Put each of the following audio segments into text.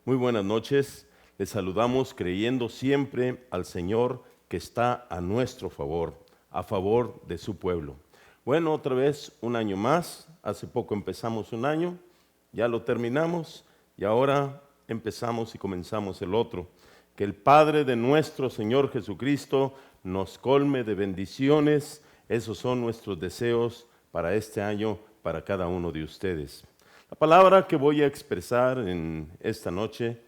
Muy buenas noches, les saludamos creyendo siempre al Señor que está a nuestro favor, a favor de su pueblo. Bueno, otra vez un año más, hace poco empezamos un año, ya lo terminamos y ahora empezamos y comenzamos el otro. Que el Padre de nuestro Señor Jesucristo nos colme de bendiciones, esos son nuestros deseos para este año, para cada uno de ustedes. La palabra que voy a expresar en esta noche,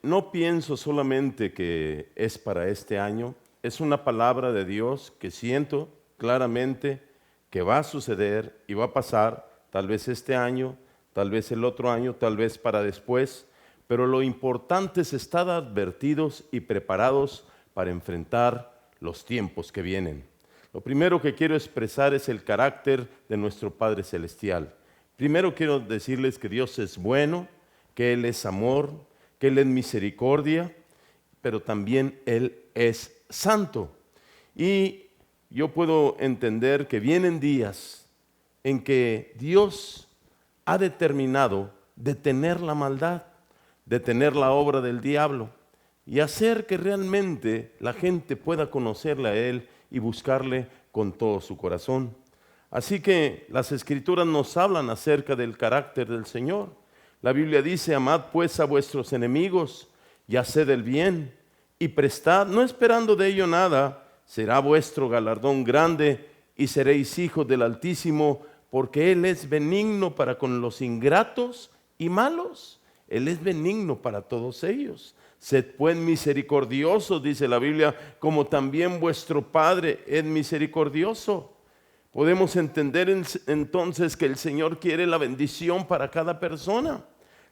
no pienso solamente que es para este año, es una palabra de Dios que siento claramente que va a suceder y va a pasar, tal vez este año, tal vez el otro año, tal vez para después, pero lo importante es estar advertidos y preparados para enfrentar los tiempos que vienen. Lo primero que quiero expresar es el carácter de nuestro Padre Celestial. Primero quiero decirles que Dios es bueno, que Él es amor, que Él es misericordia, pero también Él es santo. Y yo puedo entender que vienen días en que Dios ha determinado detener la maldad, detener la obra del diablo y hacer que realmente la gente pueda conocerle a Él y buscarle con todo su corazón. Así que las Escrituras nos hablan acerca del carácter del Señor. La Biblia dice: amad pues a vuestros enemigos y haced el bien y prestad, no esperando de ello nada, será vuestro galardón grande y seréis hijos del Altísimo, porque Él es benigno para con los ingratos y malos. Él es benigno para todos ellos. Sed pues misericordiosos, dice la Biblia, como también vuestro Padre es misericordioso. Podemos entender entonces que el Señor quiere la bendición para cada persona.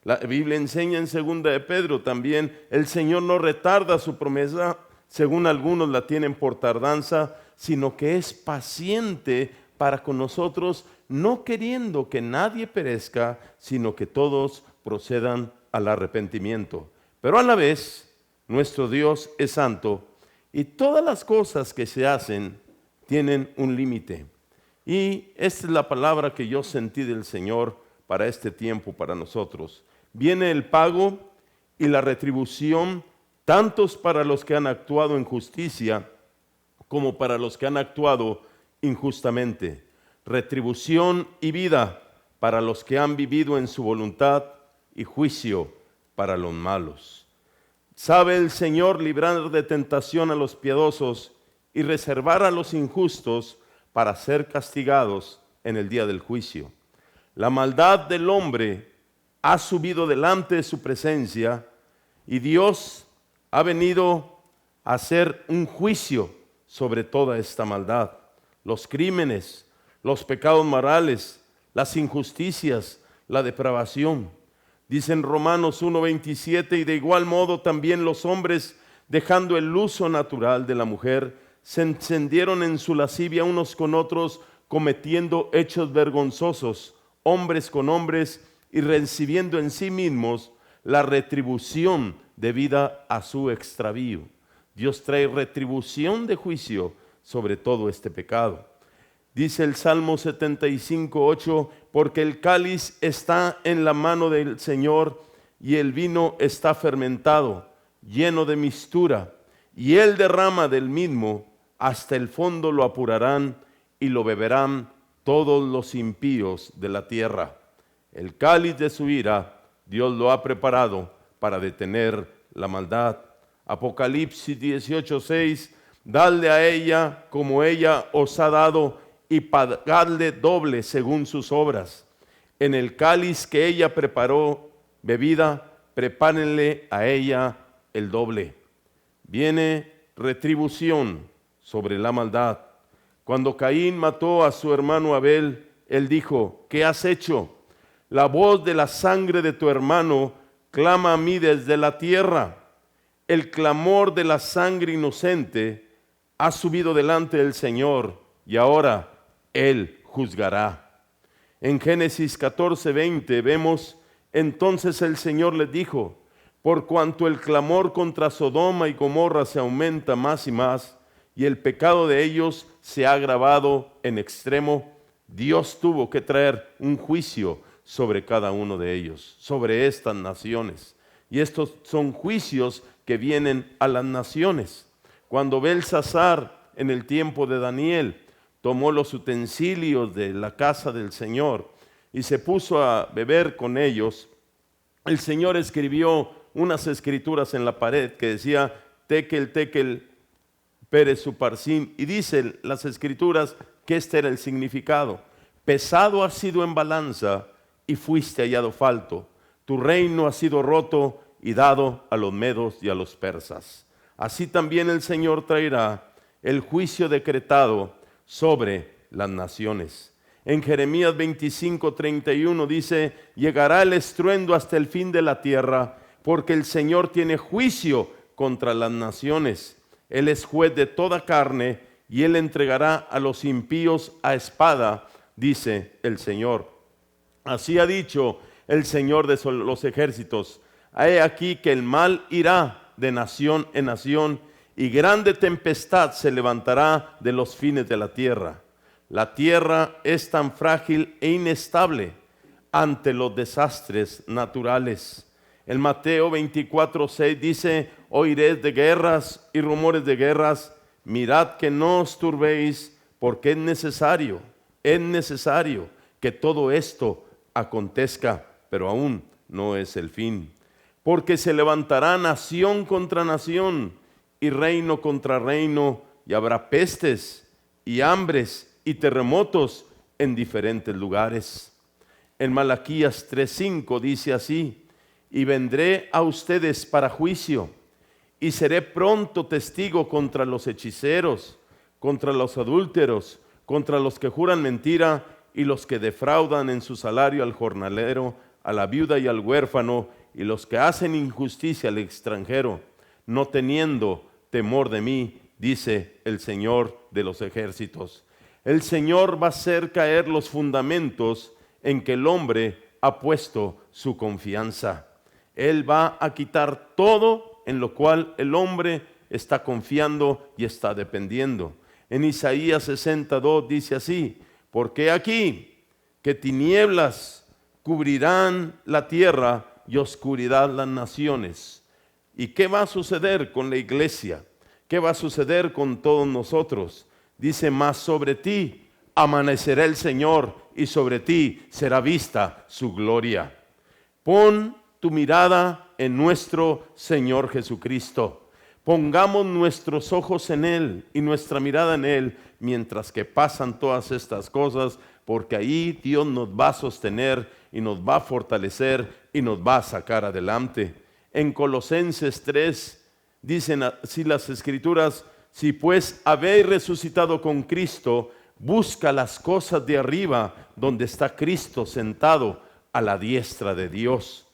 La Biblia enseña en 2 de Pedro también: el Señor no retarda su promesa, según algunos la tienen por tardanza, sino que es paciente para con nosotros, no queriendo que nadie perezca, sino que todos procedan al arrepentimiento. Pero a la vez, nuestro Dios es santo y todas las cosas que se hacen tienen un límite. Y esta es la palabra que yo sentí del Señor para este tiempo, para nosotros. Viene el pago y la retribución, tantos para los que han actuado en justicia como para los que han actuado injustamente. Retribución y vida para los que han vivido en su voluntad y juicio para los malos. Sabe el Señor librar de tentación a los piadosos y reservar a los injustos para ser castigados en el día del juicio. La maldad del hombre ha subido delante de su presencia y Dios ha venido a hacer un juicio sobre toda esta maldad. Los crímenes, los pecados morales, las injusticias, la depravación. Dice en Romanos 1:27: y de igual modo también los hombres, dejando el uso natural de la mujer, se encendieron en su lascivia unos con otros, cometiendo hechos vergonzosos, hombres con hombres, y recibiendo en sí mismos la retribución debida a su extravío. Dios trae retribución de juicio sobre todo este pecado. Dice el Salmo 75:8: porque el cáliz está en la mano del Señor y el vino está fermentado, lleno de mistura, y Él derrama del mismo, hasta el fondo lo apurarán y lo beberán todos los impíos de la tierra. El cáliz de su ira Dios lo ha preparado para detener la maldad. Apocalipsis 18:6: dadle a ella como ella os ha dado y pagadle doble según sus obras. En el cáliz que ella preparó bebida, prepárenle a ella el doble. Viene retribución sobre la maldad. Cuando Caín mató a su hermano Abel, él dijo: ¿qué has hecho? La voz de la sangre de tu hermano clama a mí desde la tierra. El clamor de la sangre inocente ha subido delante del Señor y ahora Él juzgará. En Génesis 14:20 vemos: entonces el Señor les dijo: Por cuanto el clamor contra Sodoma y Gomorra se aumenta más y más, y el pecado de ellos se ha agravado en extremo, Dios tuvo que traer un juicio sobre cada uno de ellos, sobre estas naciones. Y estos son juicios que vienen a las naciones. Cuando Belsasar, en el tiempo de Daniel, tomó los utensilios de la casa del Señor y se puso a beber con ellos, el Señor escribió unas escrituras en la pared que decía Tekel, Tekel, Pérez Uparsim, y dicen las escrituras que este era el significado: pesado has sido en balanza y fuiste hallado falto, tu reino ha sido roto y dado a los medos y a los persas. Así también el Señor traerá el juicio decretado sobre las naciones. En Jeremías 25:31 dice: llegará el estruendo hasta el fin de la tierra, porque el Señor tiene juicio contra las naciones. Él es juez de toda carne, y Él entregará a los impíos a espada, dice el Señor. Así ha dicho el Señor de los ejércitos: he aquí que el mal irá de nación en nación, y grande tempestad se levantará de los fines de la tierra. La tierra es tan frágil e inestable ante los desastres naturales. En Mateo 24:6 dice: oiréis de guerras y rumores de guerras, mirad que no os turbéis, porque es necesario que todo esto acontezca, pero aún no es el fin. Porque se levantará nación contra nación y reino contra reino, y habrá pestes y hambres y terremotos en diferentes lugares. En Malaquías 3:5 dice así: y vendré a ustedes para juicio, y seré pronto testigo contra los hechiceros, contra los adúlteros, contra los que juran mentira y los que defraudan en su salario al jornalero, a la viuda y al huérfano, y los que hacen injusticia al extranjero, no teniendo temor de mí, dice el Señor de los ejércitos. El Señor va a hacer caer los fundamentos en que el hombre ha puesto su confianza. Él va a quitar todo en lo cual el hombre está confiando y está dependiendo. En Isaías 62 dice así: porque aquí que tinieblas cubrirán la tierra y oscuridad las naciones. ¿Y qué va a suceder con la iglesia? ¿Qué va a suceder con todos nosotros? Dice: mas sobre ti amanecerá el Señor, y sobre ti será vista su gloria. Pon tu mirada en nuestro Señor Jesucristo. Pongamos nuestros ojos en Él y nuestra mirada en Él mientras que pasan todas estas cosas, porque ahí Dios nos va a sostener y nos va a fortalecer y nos va a sacar adelante. En Colosenses 3 dicen así las Escrituras: si pues habéis resucitado con Cristo, busca las cosas de arriba, donde está Cristo sentado a la diestra de Dios.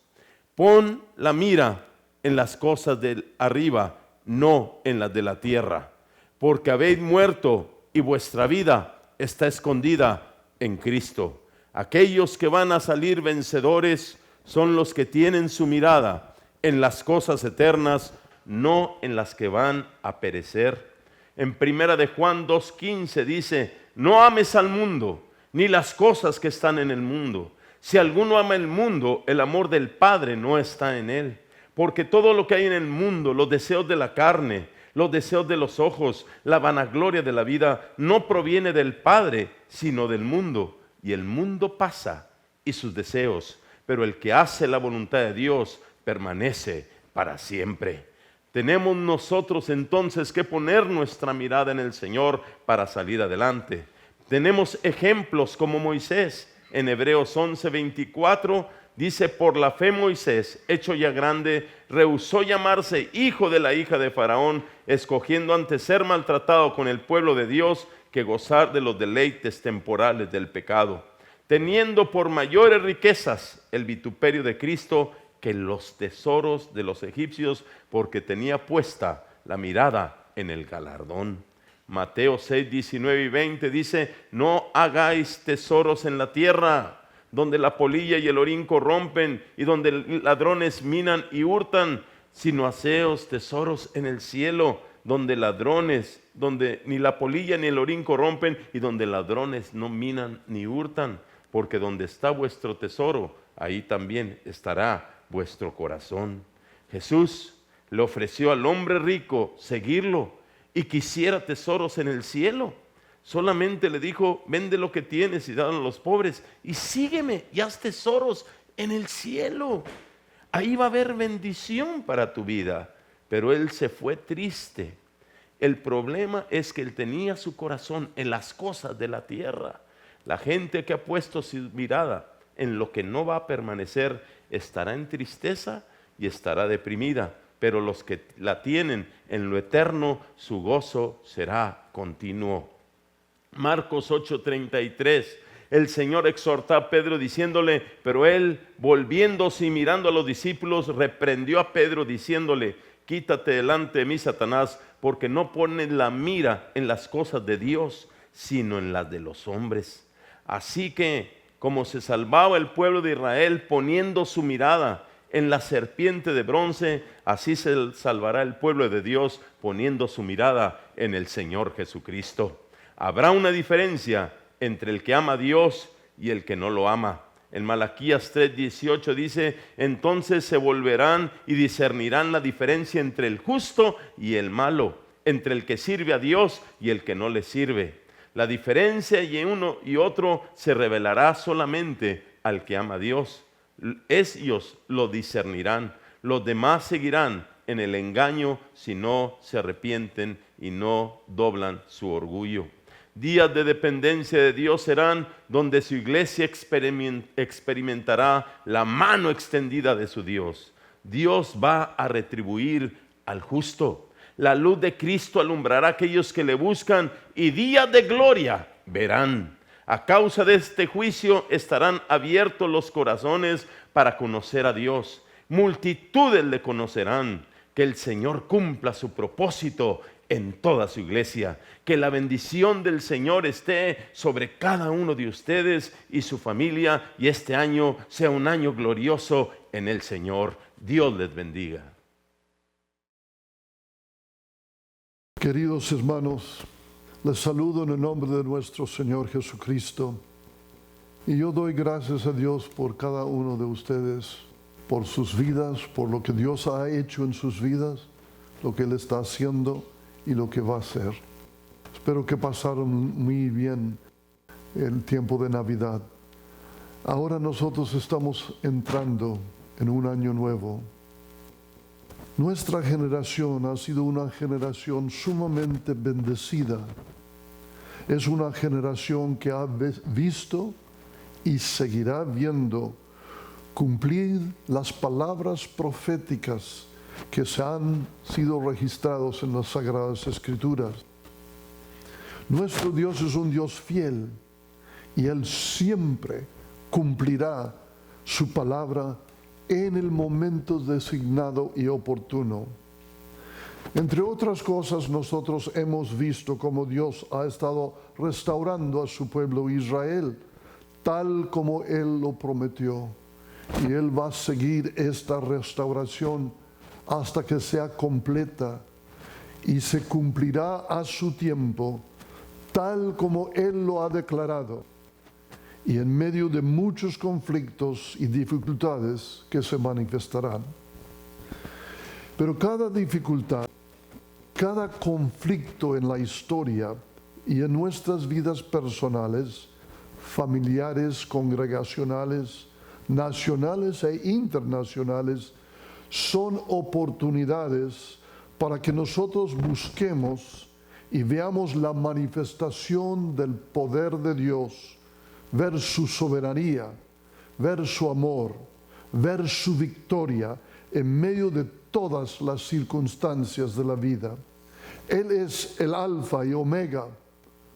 Pon la mira en las cosas de arriba, no en las de la tierra, porque habéis muerto y vuestra vida está escondida en Cristo. Aquellos que van a salir vencedores son los que tienen su mirada en las cosas eternas, no en las que van a perecer. En 1 de Juan 2:15 dice: no ames al mundo, ni las cosas que están en el mundo. Si alguno ama el mundo, el amor del Padre no está en él. Porque todo lo que hay en el mundo, los deseos de la carne, los deseos de los ojos, la vanagloria de la vida, no proviene del Padre, sino del mundo. Y el mundo pasa y sus deseos, pero el que hace la voluntad de Dios permanece para siempre. Tenemos nosotros entonces que poner nuestra mirada en el Señor para salir adelante. Tenemos ejemplos como Moisés. En Hebreos 11:24 dice: por la fe Moisés, hecho ya grande, rehusó llamarse hijo de la hija de Faraón, escogiendo antes ser maltratado con el pueblo de Dios que gozar de los deleites temporales del pecado, teniendo por mayores riquezas el vituperio de Cristo que los tesoros de los egipcios, porque tenía puesta la mirada en el galardón. Mateo 6:19 y 20 dice: no hagáis tesoros en la tierra, donde la polilla y el orín corrompen y donde ladrones minan y hurtan, sino haceos tesoros en el cielo, donde ni la polilla ni el orín corrompen y donde ladrones no minan ni hurtan, porque donde está vuestro tesoro, ahí también estará vuestro corazón. Jesús le ofreció al hombre rico seguirlo y quisiera tesoros en el cielo. Solamente le dijo: vende lo que tienes y dalo a los pobres y sígueme y haz tesoros en el cielo. Ahí va a haber bendición para tu vida. Pero él se fue triste. El problema es que él tenía su corazón en las cosas de la tierra. La gente que ha puesto su mirada en lo que no va a permanecer estará en tristeza y estará deprimida. Pero los que la tienen en lo eterno, su gozo será continuo. Marcos 8:33, el Señor exhortó a Pedro diciéndole, pero él, volviéndose y mirando a los discípulos, reprendió a Pedro diciéndole: quítate delante de mí, Satanás, porque no pones la mira en las cosas de Dios, sino en las de los hombres. Así que, como se salvaba el pueblo de Israel poniendo su mirada en la serpiente de bronce, así se salvará el pueblo de Dios poniendo su mirada en el Señor Jesucristo. Habrá una diferencia entre el que ama a Dios y el que no lo ama. En Malaquías 3:18 dice: entonces se volverán y discernirán la diferencia entre el justo y el malo, entre el que sirve a Dios y el que no le sirve. La diferencia en uno y otro se revelará solamente al que ama a Dios. Ellos lo discernirán. Los demás seguirán en el engaño si no se arrepienten y no doblan su orgullo. Días de dependencia de Dios serán donde su iglesia experimentará la mano extendida de su Dios. Dios va a retribuir al justo. La luz de Cristo alumbrará a aquellos que le buscan y días de gloria verán. A causa de este juicio estarán abiertos los corazones para conocer a Dios. Multitudes le conocerán. Que el Señor cumpla su propósito en toda su iglesia. Que la bendición del Señor esté sobre cada uno de ustedes y su familia, y este año sea un año glorioso en el Señor. Dios les bendiga. Queridos hermanos, les saludo en el nombre de nuestro Señor Jesucristo. Y yo doy gracias a Dios por cada uno de ustedes, por sus vidas, por lo que Dios ha hecho en sus vidas, lo que Él está haciendo y lo que va a hacer. Espero que pasaron muy bien el tiempo de Navidad. Ahora nosotros estamos entrando en un año nuevo. Nuestra generación ha sido una generación sumamente bendecida. Es una generación que ha visto y seguirá viendo cumplir las palabras proféticas que se han sido registrados en las Sagradas Escrituras. Nuestro Dios es un Dios fiel y Él siempre cumplirá su palabra en el momento designado y oportuno. Entre otras cosas, nosotros hemos visto cómo Dios ha estado restaurando a su pueblo Israel, tal como Él lo prometió. Y Él va a seguir esta restauración hasta que sea completa y se cumplirá a su tiempo, tal como Él lo ha declarado. Y en medio de muchos conflictos y dificultades que se manifestarán. Pero cada dificultad, cada conflicto en la historia y en nuestras vidas personales, familiares, congregacionales, nacionales e internacionales, son oportunidades para que nosotros busquemos y veamos la manifestación del poder de Dios, ver su soberanía, ver su amor, ver su victoria en medio de todas las circunstancias de la vida. Él es el alfa y omega,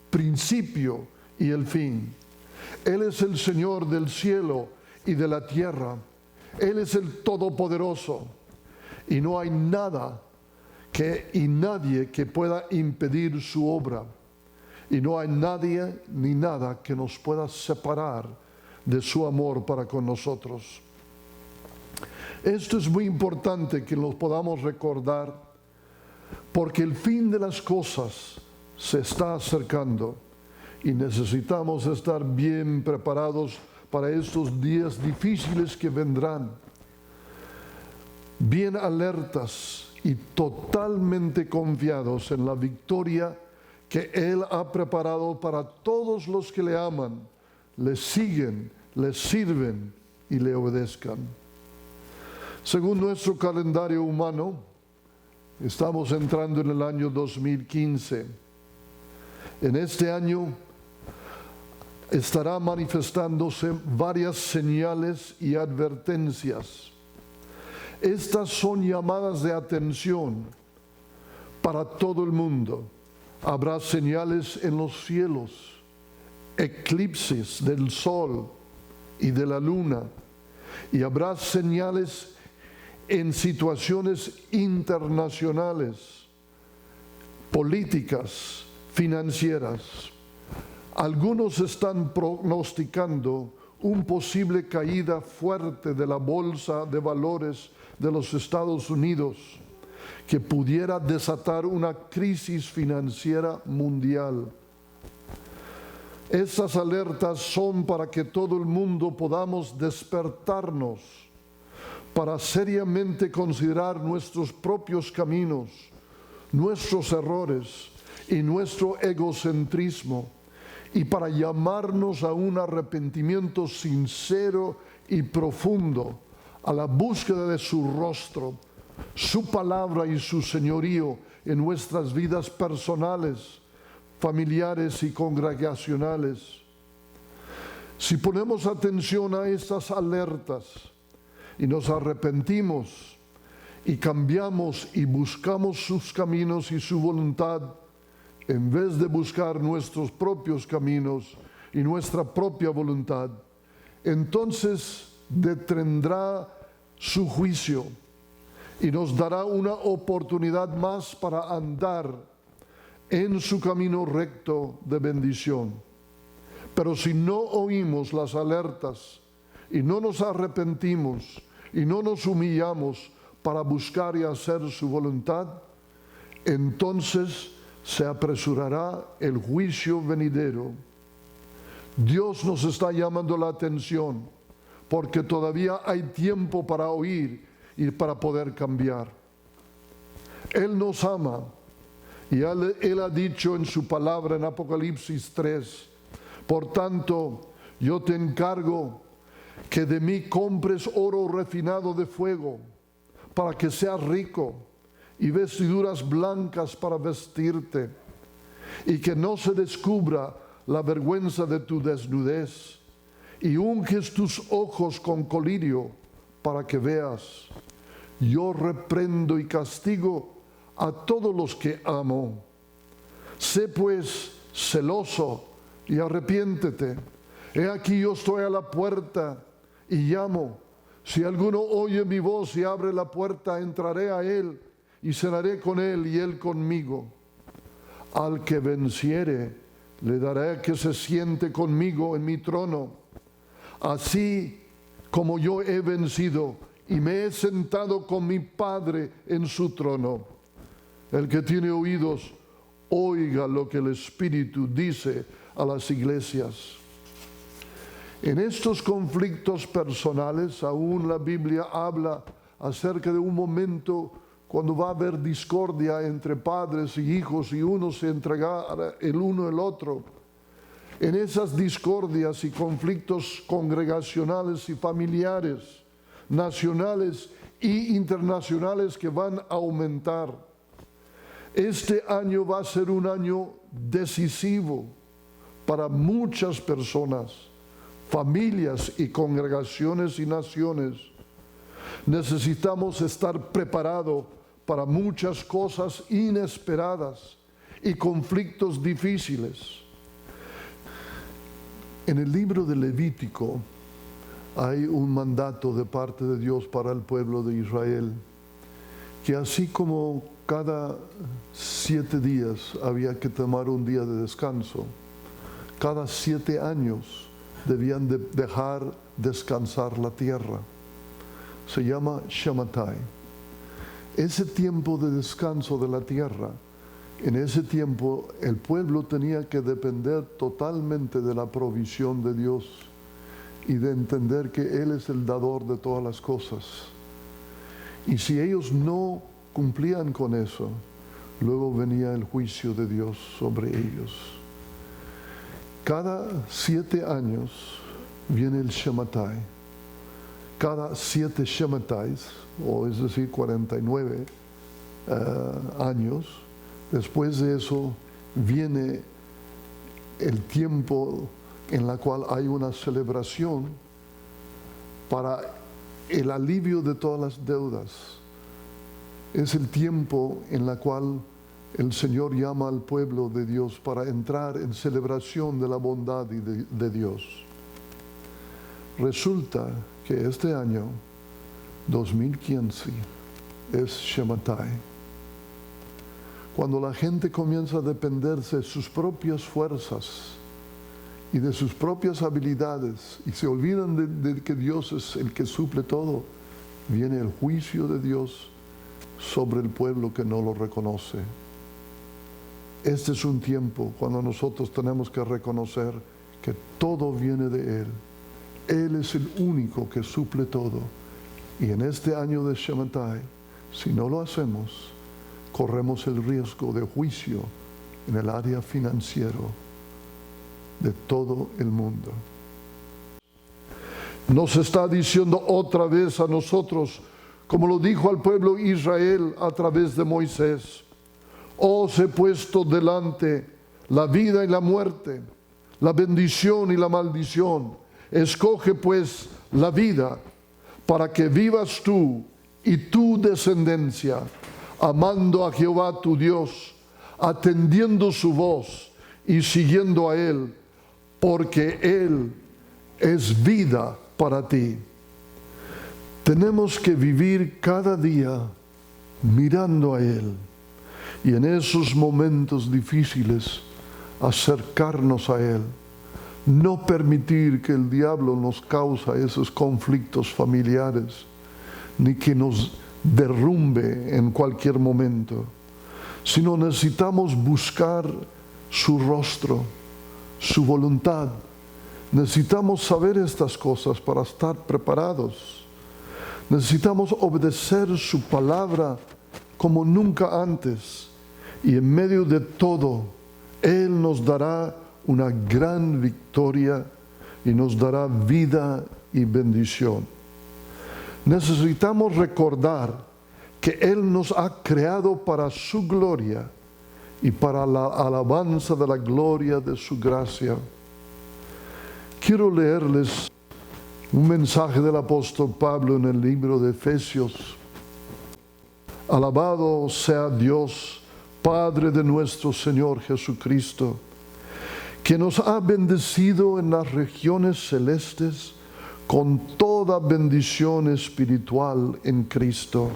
principio y el fin. Él es el Señor del cielo y de la tierra. Él es el Todopoderoso. Y no hay nada y nadie que pueda impedir su obra. Y no hay nadie ni nada que nos pueda separar de su amor para con nosotros. Esto es muy importante que lo podamos recordar, porque el fin de las cosas se está acercando y necesitamos estar bien preparados para estos días difíciles que vendrán, bien alertas y totalmente confiados en la victoria que Él ha preparado para todos los que le aman, le siguen, le sirven y le obedezcan. Según nuestro calendario humano, estamos entrando en el año 2015. En este año estará manifestándose varias señales y advertencias. Estas son llamadas de atención para todo el mundo. Habrá señales en los cielos, eclipses del sol y de la luna, y habrá señales en situaciones internacionales, políticas, financieras. Algunos están pronosticando una posible caída fuerte de la bolsa de valores de los Estados Unidos, que pudiera desatar una crisis financiera mundial. Estas alertas son para que todo el mundo podamos despertarnos para seriamente considerar nuestros propios caminos, nuestros errores y nuestro egocentrismo, y para llamarnos a un arrepentimiento sincero y profundo, a la búsqueda de su rostro, su palabra y su señorío en nuestras vidas personales, familiares y congregacionales. Si ponemos atención a estas alertas y nos arrepentimos y cambiamos y buscamos sus caminos y su voluntad, en vez de buscar nuestros propios caminos y nuestra propia voluntad, entonces detendrá su juicio y nos dará una oportunidad más para andar en su camino recto de bendición. Pero si no oímos las alertas y no nos arrepentimos y no nos humillamos para buscar y hacer su voluntad, entonces se apresurará el juicio venidero. Dios nos está llamando la atención porque todavía hay tiempo para oír y para poder cambiar. Él nos ama y Él ha dicho en su palabra en Apocalipsis 3, por tanto, yo te encargo que de mí compres oro refinado de fuego para que seas rico, y vestiduras blancas para vestirte, y que no se descubra la vergüenza de tu desnudez, y unges tus ojos con colirio para que veas. Yo reprendo y castigo a todos los que amo. Sé pues celoso y arrepiéntete. He aquí yo estoy a la puerta y llamo. Si alguno oye mi voz y abre la puerta, entraré a él y cenaré con él y él conmigo. Al que venciere, le daré que se siente conmigo en mi trono, así como yo he vencido y me he sentado con mi Padre en su trono. El que tiene oídos, oiga lo que el Espíritu dice a las iglesias. En estos conflictos personales, aún la Biblia habla acerca de un momento cuando va a haber discordia entre padres y hijos y uno se entregará el uno al otro. En esas discordias y conflictos congregacionales y familiares, nacionales e internacionales que van a aumentar, este año va a ser un año decisivo para muchas personas, familias y congregaciones y naciones. Necesitamos estar preparados para muchas cosas inesperadas y conflictos difíciles. En el libro de Levítico hay un mandato de parte de Dios para el pueblo de Israel, que así como cada 7 días había que tomar un día de descanso, cada 7 años debían de dejar descansar la tierra. Se llama Shamatai. Ese tiempo de descanso de la tierra, en ese tiempo el pueblo tenía que depender totalmente de la provisión de Dios y de entender que Él es el dador de todas las cosas. Y si ellos no cumplían con eso, luego venía el juicio de Dios sobre ellos. Cada 7 años viene el Shamatai. Cada 7 Shamatais, o es decir, 49 años, después de eso viene el tiempo en la cual hay una celebración para el alivio de todas las deudas. Es el tiempo en la cual el Señor llama al pueblo de Dios para entrar en celebración de la bondad de Dios. Resulta que este año, 2015, es Shamatai. Cuando la gente comienza a dependerse de sus propias fuerzas y de sus propias habilidades y se olvidan de que Dios es el que suple todo, viene el juicio de Dios sobre el pueblo que no lo reconoce. Este es un tiempo cuando nosotros tenemos que reconocer que todo viene de Él. Él es el único que suple todo. Y en este año de Shamatai, si no lo hacemos, corremos el riesgo de juicio en el área financiero de todo el mundo. Nos está diciendo otra vez a nosotros, como lo dijo al pueblo Israel a través de Moisés: os he puesto delante la vida y la muerte, la bendición y la maldición. Escoge pues la vida para que vivas tú y tu descendencia, amando a Jehová tu Dios, atendiendo su voz y siguiendo a Él, porque Él es vida para ti. Tenemos que vivir cada día mirando a Él y en esos momentos difíciles acercarnos a Él. No permitir que el diablo nos cause esos conflictos familiares, ni que nos derrumbe en cualquier momento, sino necesitamos buscar su rostro, su voluntad. Necesitamos saber estas cosas para estar preparados. Necesitamos obedecer su palabra como nunca antes, y en medio de todo, Él nos dará una gran victoria y nos dará vida y bendición. Necesitamos recordar que Él nos ha creado para su gloria y para la alabanza de la gloria de su gracia. Quiero leerles un mensaje del apóstol Pablo en el libro de Efesios. Alabado sea Dios, Padre de nuestro Señor Jesucristo, que nos ha bendecido en las regiones celestes con toda bendición espiritual en Cristo.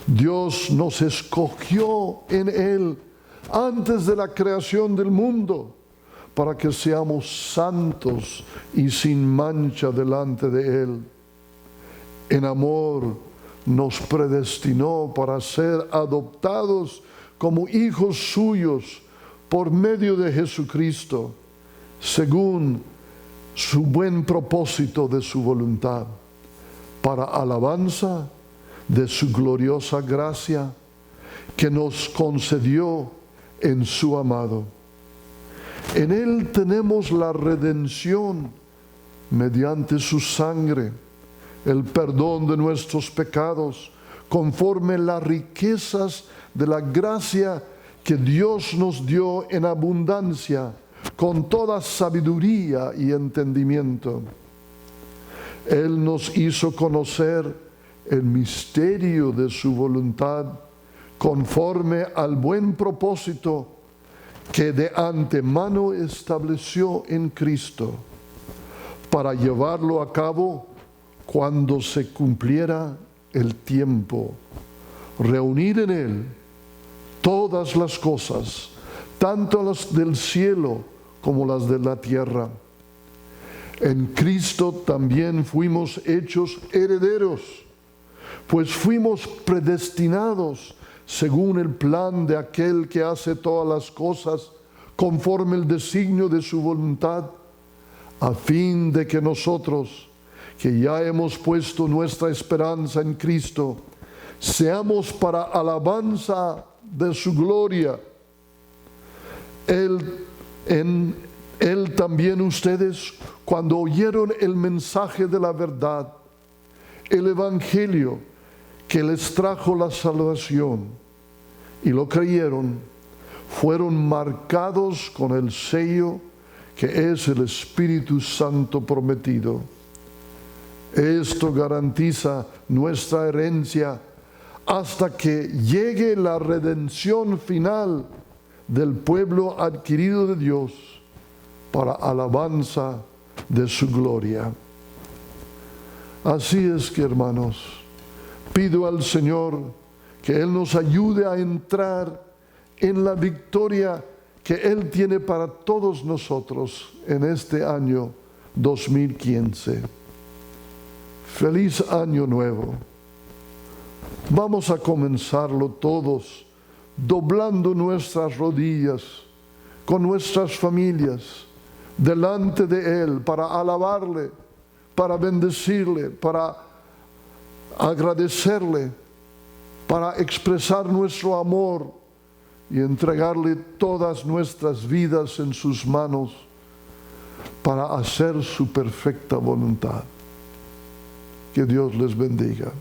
Dios nos escogió en Él antes de la creación del mundo, para que seamos santos y sin mancha delante de Él. En amor nos predestinó para ser adoptados como hijos suyos por medio de Jesucristo, según su buen propósito de su voluntad, para alabanza de su gloriosa gracia que nos concedió en su amado. En Él tenemos la redención mediante su sangre, el perdón de nuestros pecados, conforme las riquezas de la gracia que Dios nos dio en abundancia, con toda sabiduría y entendimiento. Él nos hizo conocer el misterio de su voluntad, conforme al buen propósito que de antemano estableció en Cristo, para llevarlo a cabo cuando se cumpliera el tiempo, reunir en Él todas las cosas, tanto las del cielo como las de la tierra. En Cristo también fuimos hechos herederos, pues fuimos predestinados según el plan de aquel que hace todas las cosas conforme el designio de su voluntad, a fin de que nosotros, que ya hemos puesto nuestra esperanza en Cristo, seamos para alabanza de su gloria. En Él también ustedes, cuando oyeron el mensaje de la verdad, el evangelio que les trajo la salvación, y lo creyeron, fueron marcados con el sello que es el Espíritu Santo prometido. Esto garantiza nuestra herencia hasta que llegue la redención final del pueblo adquirido de Dios para alabanza de su gloria. Así es que, hermanos, pido al Señor que Él nos ayude a entrar en la victoria que Él tiene para todos nosotros en este año 2015. Feliz año nuevo. Vamos a comenzarlo todos doblando nuestras rodillas con nuestras familias delante de Él para alabarle, para bendecirle, para agradecerle, para expresar nuestro amor y entregarle todas nuestras vidas en sus manos para hacer su perfecta voluntad. Que Dios les bendiga.